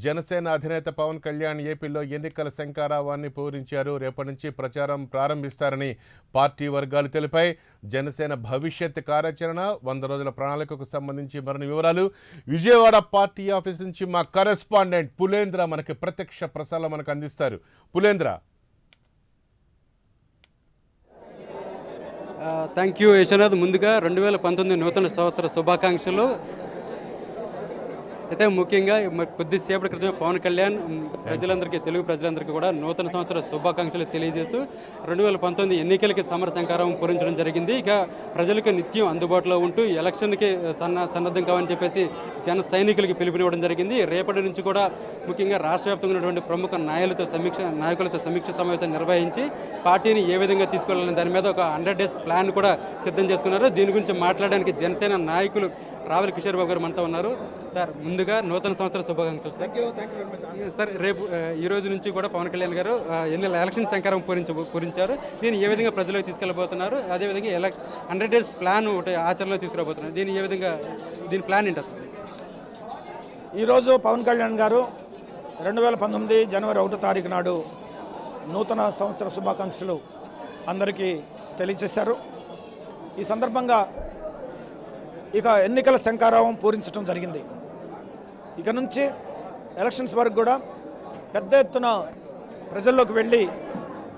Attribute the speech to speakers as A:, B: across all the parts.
A: జనసేన అధినేత పవన్ కళ్యాణ్ ఏపీలో ఎన్నికల శంఖారావాన్ని పూరించారు. రేపటి నుంచి ప్రచారం ప్రారంభిస్తారని పార్టీ వర్గాలు తెలిపాయి. జనసేన భవిష్యత్ కార్యాచరణ, 100 రోజుల ప్రణాళికకు సంబంధించి మరిన్ని వివరాలు విజయవాడ పార్టీ ఆఫీస్ నుంచి మా కరెస్పాండెంట్ పులేంద్ర మనకి ప్రత్యక్ష ప్రసారాలు మనకు అందిస్తారు. పులేంద్ర.
B: Thank you Yashwanath. ముందుగా 2019 నూతన సంవత్సర శుభాకాంక్షలు. అయితే ముఖ్యంగా కొద్దిసేపటి క్రితమే పవన్ కళ్యాణ్ ప్రజలందరికీ, తెలుగు ప్రజలందరికీ కూడా నూతన సంవత్సర శుభాకాంక్షలు తెలియజేస్తూ 2019 ఎన్నికలకి సమర శంఖారావం పూరించడం జరిగింది. ఇక ప్రజలకు నిత్యం అందుబాటులో ఉంటూ ఎలక్షన్కి సన్నద్ధం కావని చెప్పేసి జన సైనికులకి పిలుపునివ్వడం జరిగింది. రేపటి నుంచి కూడా ముఖ్యంగా రాష్ట్ర వ్యాప్తంగా ఉన్నటువంటి ప్రముఖ నాయకులతో సమీక్ష సమావేశం నిర్వహించి పార్టీని ఏ విధంగా తీసుకెళ్లాలని దాని మీద ఒక 100 డేస్ ప్లాన్ కూడా సిద్ధం చేసుకున్నారు. దీని గురించి మాట్లాడడానికి జనసేన నాయకులు రావుల కిషోర్ బాబు గారు మనతో ఉన్నారు. సార్, ముందుగా నూతన సంవత్సర శుభాకాంక్షలు సార్. సార్, రేపు ఈ రోజు నుంచి కూడా పవన్ కళ్యాణ్ గారు ఎలక్షన్ శంఖారం పూరించారు. దీన్ని ఏ విధంగా ప్రజలకు తీసుకెళ్ళబోతున్నారు, అదేవిధంగా 100 డేస్ ప్లాన్ ఒకటి ఆచరణలో తీసుకురాబోతున్నారు. దీని ప్లాన్ ఏంటి అసలు?
C: ఈరోజు పవన్ కళ్యాణ్ గారు 2019 జనవరి 1వ తారీఖు నాడు నూతన సంవత్సర శుభాకాంక్షలు అందరికీ తెలియజేశారు. ఈ సందర్భంగా ఇక ఎన్నికల శంఖారావం పూరించడం జరిగింది. ఇక నుంచి ఎలక్షన్స్ వరకు కూడా పెద్ద ఎత్తున ప్రజల్లోకి వెళ్ళి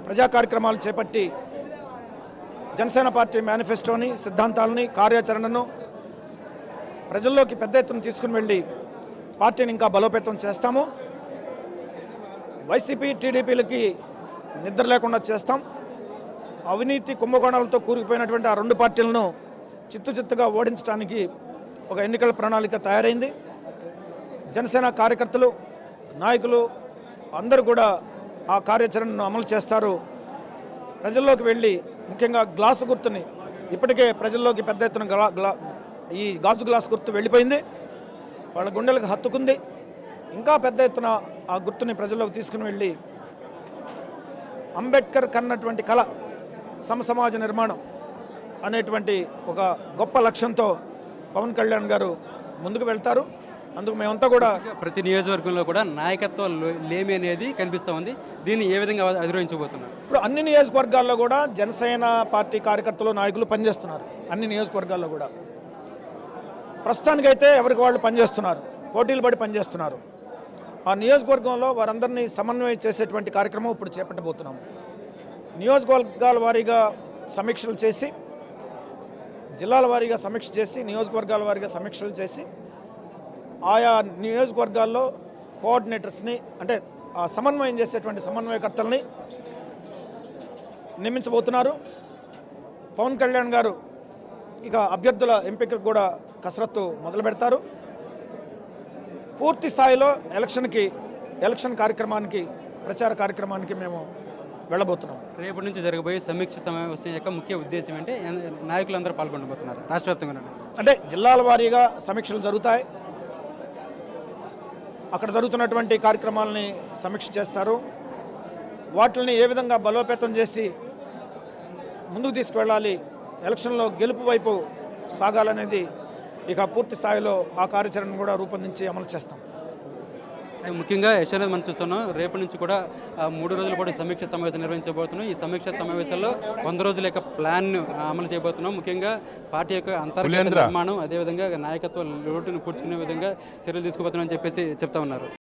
C: ప్రజా కార్యక్రమాలు చేపట్టి జనసేన పార్టీ మేనిఫెస్టోని, సిద్ధాంతాలని, కార్యాచరణను ప్రజల్లోకి పెద్ద ఎత్తున తీసుకుని వెళ్ళి పార్టీని ఇంకా బలోపేతం చేస్తాము. వైసీపీ, టీడీపీలకి నిద్ర లేకుండా చేస్తాం. అవినీతి కుంభకోణాలతో కూరుకుపోయినటువంటి ఆ రెండు పార్టీలను చిత్తుగా ఓడించడానికి ఒక ఎన్నికల ప్రణాళిక తయారైంది. జనసేన కార్యకర్తలు, నాయకులు అందరూ కూడా ఆ కార్యాచరణను అమలు చేస్తారు. ప్రజల్లోకి వెళ్ళి ముఖ్యంగా గ్లాసు గుర్తుని, ఇప్పటికే ప్రజల్లోకి పెద్ద ఎత్తున ఈ గాజు గ్లాసు గుర్తు వెళ్ళిపోయింది, వాళ్ళ గుండెలకు హత్తుకుంది. ఇంకా పెద్ద ఎత్తున ఆ గుర్తుని ప్రజల్లోకి తీసుకుని వెళ్ళి అంబేద్కర్ కన్నటువంటి కళ సమసమాజ నిర్మాణం అనేటువంటి ఒక గొప్ప లక్ష్యంతో పవన్ కళ్యాణ్ గారు ముందుకు వెళ్తారు. అందుకు మేమంతా కూడా
B: ప్రతి నియోజకవర్గంలో కూడా నాయకత్వ లేమి అనేది కనిపిస్తూ ఉంది. దీన్ని ఏ విధంగా అధిరోహించబోతున్నారు?
C: ఇప్పుడు అన్ని నియోజకవర్గాల్లో కూడా జనసేన పార్టీ కార్యకర్తలు, నాయకులు పనిచేస్తున్నారు. అన్ని నియోజకవర్గాల్లో కూడా ప్రస్తుతానికైతే ఎవరికి వాళ్ళు పనిచేస్తున్నారు, పోటీలు పడి పనిచేస్తున్నారు. ఆ నియోజకవర్గంలో వారందరినీ సమన్వయం చేసేటువంటి కార్యక్రమం ఇప్పుడు చేపట్టబోతున్నాము. నియోజకవర్గాల వారీగా సమీక్షలు చేసి, జిల్లాల వారీగా సమీక్ష చేసి, నియోజకవర్గాల వారీగా సమీక్షలు చేసి, ఆయా నియోజకవర్గాల్లో కోఆర్డినేటర్స్ని, అంటే ఆ సమన్వయం చేసేటువంటి సమన్వయకర్తల్ని నియమించబోతున్నారు. పవన్ కళ్యాణ్ గారు ఇక అభ్యర్థుల ఎంపికకు కూడా కసరత్తు మొదలు పెడతారు. పూర్తి స్థాయిలో ఎలక్షన్ కార్యక్రమానికి, ప్రచార కార్యక్రమానికి మేము వెళ్ళబోతున్నాం.
B: రేపటి నుంచి జరగబోయే సమీక్ష సమావేశం యొక్క ముఖ్య ఉద్దేశం అంటే నాయకులందరూ పాల్గొనబోతున్నారు రాష్ట్ర వ్యాప్తంగా.
C: అంటే జిల్లాల వారీగా సమీక్షలు జరుగుతాయి. అక్కడ జరుగుతున్నటువంటి కార్యక్రమాలని సమీక్ష చేస్తారు. వాటిని ఏ విధంగా బలోపేతం చేసి ముందుకు తీసుకువెళ్ళాలి, ఎలక్షన్లో గెలుపు వైపు సాగాలనేది ఇక పూర్తి స్థాయిలో ఆ కార్యాచరణను కూడా రూపొందించి అమలు చేస్తాం.
B: ముఖ్యంగా యశ్వనాథ్ మనం చూస్తున్నాం, రేపటి నుంచి కూడా 3 రోజుల పాటు సమీక్ష సమావేశం నిర్వహించబోతున్నాం. ఈ సమీక్ష సమావేశాల్లో 100 రోజుల యొక్క ప్లాన్ అమలు చేయబోతున్నాం. ముఖ్యంగా పార్టీ యొక్క అంతర్గత నిర్మాణం, అదేవిధంగా నాయకత్వ లోటును పూడ్చుకునే విధంగా చర్యలు తీసుకోబోతున్నామని చెప్పేసి చెప్తా ఉన్నారు.